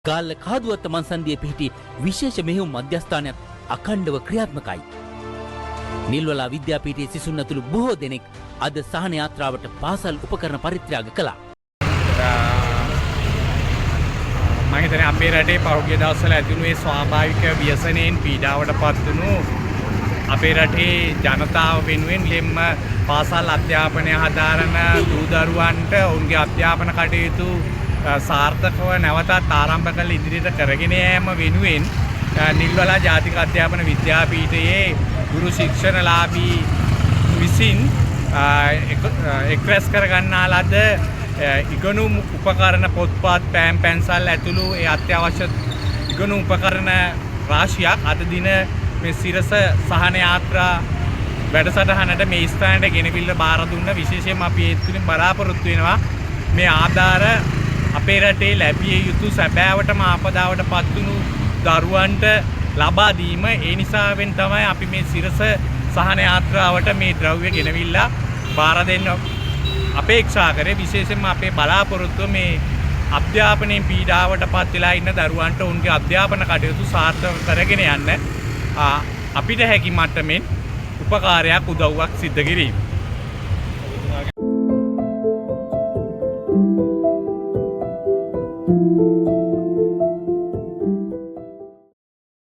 ගාල්ල කහදුවත්ත මන්සන්දියේ පිහිටි විශේෂ මෙහෙයුම් මධ්‍යස්ථානයත් අඛණ්ඩව ක්‍රියාත්මකයි. නිල්වලා විද්‍යාපීඨයේ සිසුන් ඇතුළු බොහෝ දෙනෙක් අද සහන යාත්‍රාවට පාසල් උපකරණ පරිත්‍යාග කළා. මම හිතන්නේ අපේ රටේ පහුගිය දවස්වල ඇතිවුණු මේ ස්වාභාවික ව්‍යසනයෙන් පීඩාවට පත් වුණු අපේ රටේ ජනතාව වෙනුවෙන් ලෙම්ම පාසල් අධ්‍යාපනය හදාරන දූ දරුවන්ට ඔවුන්ගේ අධ්‍යාපන කටයුතු සාර්ථකව නැවතත් ආරම්භ කළ ඉදිරියට කරගෙන යාම වෙනුවෙන් නිල්වලා ජාතික අධ්‍යාපන විද්‍යාපීඨයේ ගුරු ශික්ෂණලාභී විසින් එක්රැස් කරගන්නා ලද ඉගෙනුම් උපකරණ පොත්පත් පෑන් පැන්සල් ඇතුළු ඒ අත්‍යවශ්‍ය ඉගෙනුම් උපකරණ රාශියක් අද දින මේ සිරස සහන යාත්‍රා වැඩසටහනට මේ ස්ථානයට ගෙනවිල්ල බාර දුන්න. විශේෂයෙන්ම අපි ඒ තුලින් බලාපොරොත්තු වෙනවා මේ ආධාර අපේ රටේ ලැබිය යුතු සැබෑවටම ආපදාවට පත් වුණු දරුවන්ට ලබා දීම. ඒ නිසාවෙන් තමයි අපි මේ සිරස සහන යාත්‍රාවට මේ ද්‍රව්‍ය ගෙනවිල්ලා බාර දෙන්න අපේක්ෂා කරේ. විශේෂයෙන්ම අපේ බලාපොරොත්තුව මේ අධ්‍යාපනයෙන් පීඩාවට පත් වෙලා ඉන්න දරුවන්ට උන්ගේ අධ්‍යාපන කටයුතු සාර්ථක කරගෙන යන්න අපිට හැකි මට්ටමින් උපකාරයක් උදව්වක් සිද්ධ කිරීම.